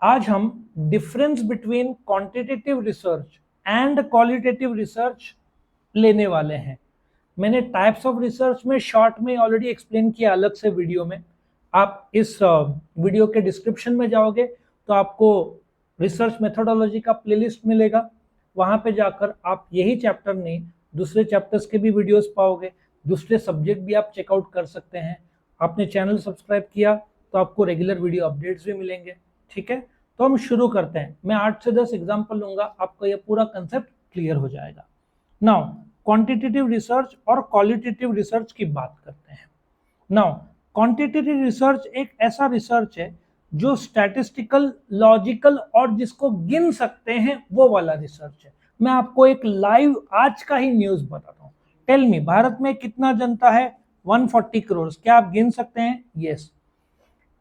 आज हम difference between quantitative research and qualitative research लेने वाले हैं। मैंने टाइप्स ऑफ रिसर्च में शॉर्ट में ऑलरेडी एक्सप्लेन किया अलग से वीडियो में। आप इस वीडियो के डिस्क्रिप्शन में जाओगे तो आपको रिसर्च मेथोडोलॉजी का प्लेलिस्ट मिलेगा। वहां पे जाकर आप यही चैप्टर नहीं दूसरे चैप्टर्स के भी वीडियोस पाओगे, दूसरे सब्जेक्ट भी आप चेकआउट कर सकते हैं। आपने चैनल सब्सक्राइब किया तो आपको रेगुलर वीडियो अपडेट्स भी मिलेंगे। ठीक है, तो हम शुरू करते हैं। मैं 8 से 10 एग्जाम्पल लूंगा, आपको यह पूरा कंसेप्ट क्लियर हो जाएगा। नाउ क्वांटिटेटिव रिसर्च और क्वालिटेटिव रिसर्च की बात करते हैं। नाउ क्वांटिटेटिव रिसर्च एक ऐसा रिसर्च है जो स्टैटिस्टिकल, लॉजिकल और जिसको गिन सकते हैं वो वाला रिसर्च है। मैं आपको एक लाइव आज का ही न्यूज बताता हूँ। टेल मी, भारत में कितना जनता है? 140 करोड़। क्या आप गिन सकते हैं? यस।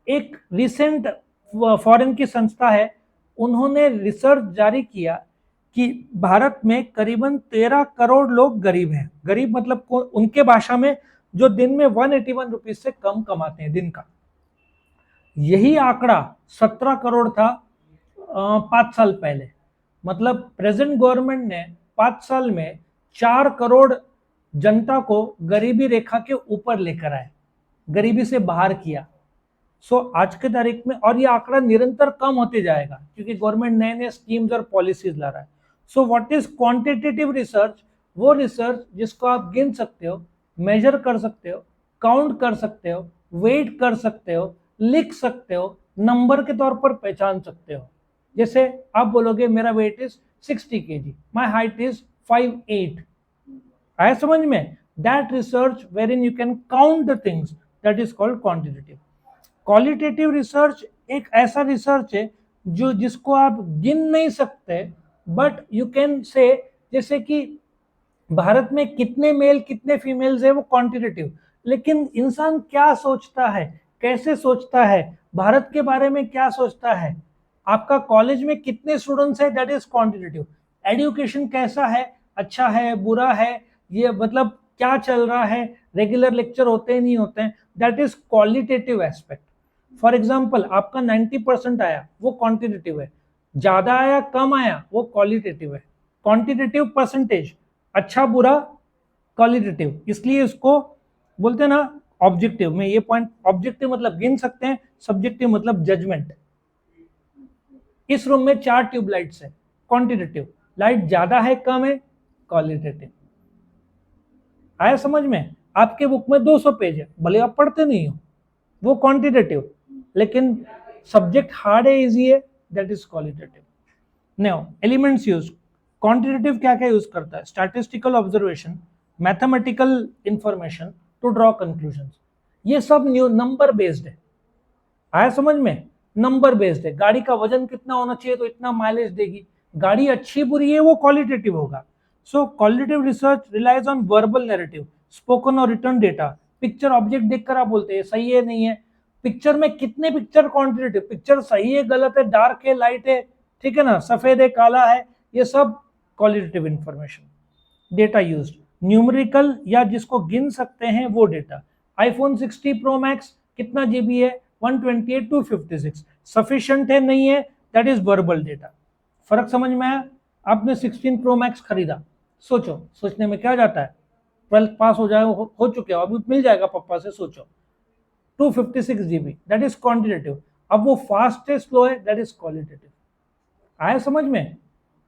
एक रिसेंट फॉरेन की संस्था है, उन्होंने रिसर्च जारी किया कि भारत में करीबन 13 करोड़ लोग गरीब हैं। गरीब मतलब उनके भाषा में जो दिन में 181 रुपीज से कम कमाते हैं दिन का। यही आंकड़ा 17 करोड़ था 5 साल पहले। मतलब प्रेजेंट गवर्नमेंट ने 5 साल में 4 करोड़ जनता को गरीबी रेखा के ऊपर लेकर आए, गरीबी से बाहर किया। आज के तारीख में, और ये आंकड़ा निरंतर कम होते जाएगा क्योंकि गवर्नमेंट नए नए स्कीम्स और पॉलिसीज ला रहा है। What is quantitative research? वो रिसर्च जिसको आप गिन सकते हो, मेजर कर सकते हो, काउंट कर सकते हो, वेट कर सकते हो, लिख सकते हो, नंबर के तौर पर पहचान सकते हो। जैसे आप बोलोगे मेरा weight is 60 kg, my height is 5'8". आया समझ में? That research where in you can count the things, that is called quantitative. Qualitative research एक ऐसा रिसर्च है जो जिसको आप गिन नहीं सकते, बट यू कैन से, जैसे कि भारत में कितने मेल कितने फीमेल्स है वो क्वांटिटेटिव। लेकिन इंसान क्या सोचता है, कैसे सोचता है, भारत के बारे में क्या सोचता है, आपका कॉलेज में कितने स्टूडेंट्स है, दैट इज क्वांटिटेटिव। एजुकेशन कैसा है, अच्छा है, बुरा है, ये मतलब क्या चल रहा है, रेगुलर लेक्चर होते हैं नहीं होते हैं, that is qualitative aspect. For example आपका 90% आया, वो क्वांटिटेटिव है। ज्यादा आया, कम आया, वो क्वालिटेटिव है। क्वांटिटेटिव परसेंटेज, अच्छा बुरा, क्वालिटेटिव, इसलिए इसको बोलते हैं ना ऑब्जेक्टिव में। ये पॉइंट, ऑब्जेक्टिव मतलब गिन सकते हैं, सब्जेक्टिव मतलब जजमेंट। इस रूम में 4 ट्यूबलाइट्स है, क्वांटिटेटिव। लाइट ज्यादा है, कम है, क्वालिटेटिव। आया समझ में? आपके बुक में 200 पेज है, भले आप पढ़ते नहीं हो, वो क्वांटिटेटिव। लेकिन सब्जेक्ट हार्ड है, इजी है, that is qualitative. Now elements use. Quantitative क्या क्या यूज करता है? Statistical observation, mathematical information to draw conclusion. ये सब न्यू नंबर बेस्ड है। आया समझ में? नंबर बेस्ड है। गाड़ी का वजन कितना होना चाहिए तो इतना माइलेज देगी। गाड़ी अच्छी बुरी है, वो क्वालिटेटिव होगा। Qualitative research relies on verbal narrative, spoken और रिटर्न डेटा। पिक्चर ऑब्जेक्ट देखकर आप बोलते हैं सही है नहीं है। पिक्चर में कितने पिक्चर क्वांटिटेटिव, पिक्चर सही है गलत है, डार्क है लाइट है, ठीक है ना, सफेद है काला है, ये सब qualitative information. Data used, numerical या जिसको गिन सकते हैं वो डेटा। आईफोन 60 प्रो मैक्स कितना जीबी है? 128 टू 56। सफिशिएंट है नहीं है, दैट इज वर्बल डेटा। फर्क समझ में आया? आपने 16 प्रो मैक्स खरीदा, सोचो, सोचने में क्या जाता है, 12th पास हो जाए, हो चुके हो, अभी मिल जाएगा पापा से, सोचो। 256 GB, दैट इज क्वांटिटेटिव। अब वो फास्ट है स्लो है, दैट इज क्वालिटेटिव। आया समझ में?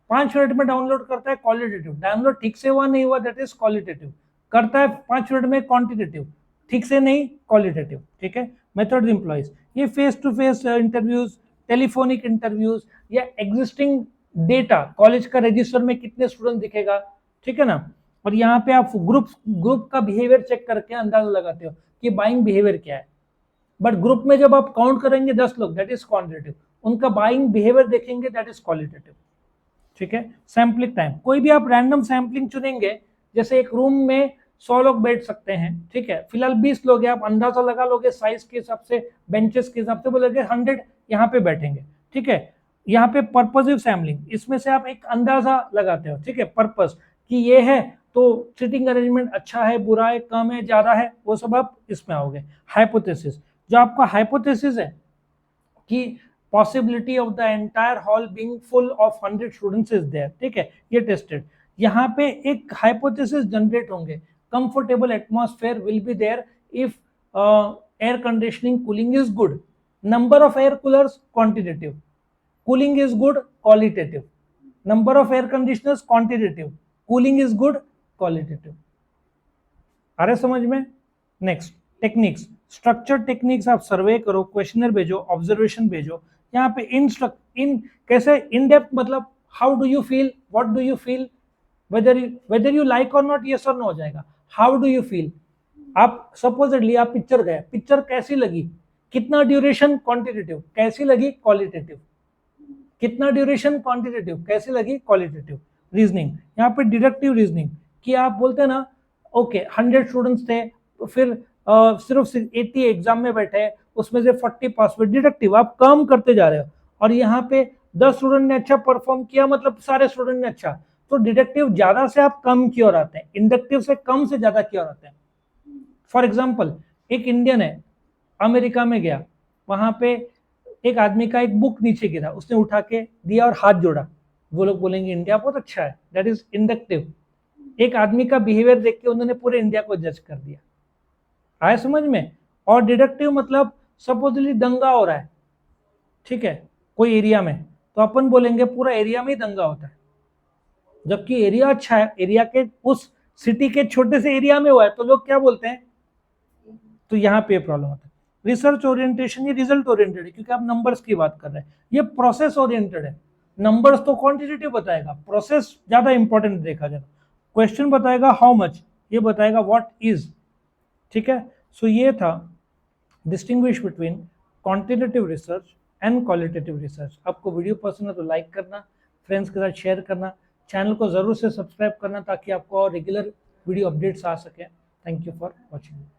5 मिनट में डाउनलोड करता है, क्वालिटेटिव। डाउनलोड ठीक से हुआ नहीं हुआ, दैट इज क्वालिटेटिव। करता है 5 मिनट में, क्वांटिटेटिव। ठीक से नहीं, क्वालिटेटिव। ठीक है। मेथड एम्प्लॉइज, ये face to face interviews, telephonic interviews, या एग्जिस्टिंग डेटा, कॉलेज का रजिस्टर में कितने स्टूडेंट दिखेगा, ठीक है ना। और यहाँ पे आप ग्रुप का बिहेवियर चेक करके अंदाजा लगाते हो कि बाइंग बिहेवियर क्या है। बट ग्रुप में जब आप काउंट करेंगे 10 लोग, दैट इज क्वांटिटेटिव। उनका बाइंग बिहेवियर देखेंगे, दैट इज क्वालिटेटिव। ठीक है। सैम्पलिंग टाइम, कोई भी आप रैंडम सैम्पलिंग चुनेंगे, जैसे एक रूम में 100 लोग बैठ सकते हैं, ठीक है, फिलहाल 20 लोग हैं, आप अंदाजा लगा लोगे साइज के हिसाब से, बेंचेस के हिसाब से, बोलोगे 100 यहाँ पे बैठेंगे, ठीक है। यहाँ पे पर्पसिव सैम्पलिंग, इसमें से आप एक अंदाजा लगाते हो, ठीक है, पर्पस कि ये है तो सीटिंग अरेंजमेंट अच्छा है, बुरा है, कम है, ज्यादा है, वो सब आप इसमें आओगे। हाइपोथेसिस, जो आपका हाइपोथेसिस है कि possibility of the entire hall being full of 100 students is there, ठीक है, ये टेस्टेड। यहाँ पे एक हाइपोथेसिस जनरेट होंगे, comfortable atmosphere will be there if air conditioning cooling is good, number of air coolers quantitative, cooling is good qualitative, number of air conditioners quantitative, cooling is good qualitative। आ रहे समझ में? Next techniques, structure techniques, आप सर्वे करो, questionnaire भेजो, observation भेजो। यहाँ पे इन कैसे इन डेप्थ, मतलब how do you feel, what do you feel, whether you like और नॉट, यस और नो हो जाएगा। हाउ डू यू फील, आप सपोजिटली आप पिक्चर गए, पिक्चर कैसी लगी, कितना ड्यूरेशन, क्वांटिटेटिव, कैसी लगी, क्वालिटेटिव, कितना ड्यूरेशन, क्वांटिटेटिव, कैसी लगी, क्वालिटेटिव। रीजनिंग, यहाँ पे डिडक्टिव रीजनिंग कि आप बोलते हैं ना, ओके 100 स्टूडेंट्स थे, फिर सिर्फ 80 एग्जाम में बैठे, उसमें से 40 पास हुए, डिडक्टिव, आप काम करते जा रहे हो। और यहाँ पे 10 स्टूडेंट ने अच्छा परफॉर्म किया, मतलब सारे स्टूडेंट ने अच्छा, तो डिडक्टिव ज्यादा से आप कम की ओर आते हैं, इंडक्टिव से कम से ज्यादा की ओर आते हैं। फॉर एग्जाम्पल, एक इंडियन है, अमेरिका में गया, वहां पे एक आदमी का एक बुक नीचे गिरा, उसने उठा के दिया और हाथ जोड़ा, वो लोग बोलेंगे इंडिया बहुत अच्छा है, दैट इज इंडक्टिव। एक आदमी का बिहेवियर देख के उन्होंने पूरे इंडिया को जज कर दिया। आया समझ में? और डिडक्टिव मतलब सपोजली दंगा हो रहा है, ठीक है, कोई एरिया में, तो अपन बोलेंगे पूरा एरिया में ही दंगा होता है, जबकि एरिया अच्छा है, एरिया के उस सिटी के छोटे से एरिया में हुआ है, तो लोग क्या बोलते हैं, तो यहाँ पे प्रॉब्लम होता है। रिसर्च ओरिएंटेशन ये रिजल्ट ओरिएंटेड है, क्योंकि आप नंबर्स की बात कर रहे हैं। ये प्रोसेस ओरिएंटेड है, नंबर्स तो क्वांटिटेटिव बताएगा, प्रोसेस ज्यादा इंपॉर्टेंट देखा जाएगा। क्वेश्चन बताएगा हाउ मच, ये बताएगा व्हाट इज, ठीक है। सो ये था distinguish between quantitative research and qualitative research. आपको वीडियो पसंद है तो लाइक करना, फ्रेंड्स के साथ शेयर करना, चैनल को जरूर से सब्सक्राइब करना ताकि आपको और रेगुलर वीडियो अपडेट्स आ सके। Thank you for watching.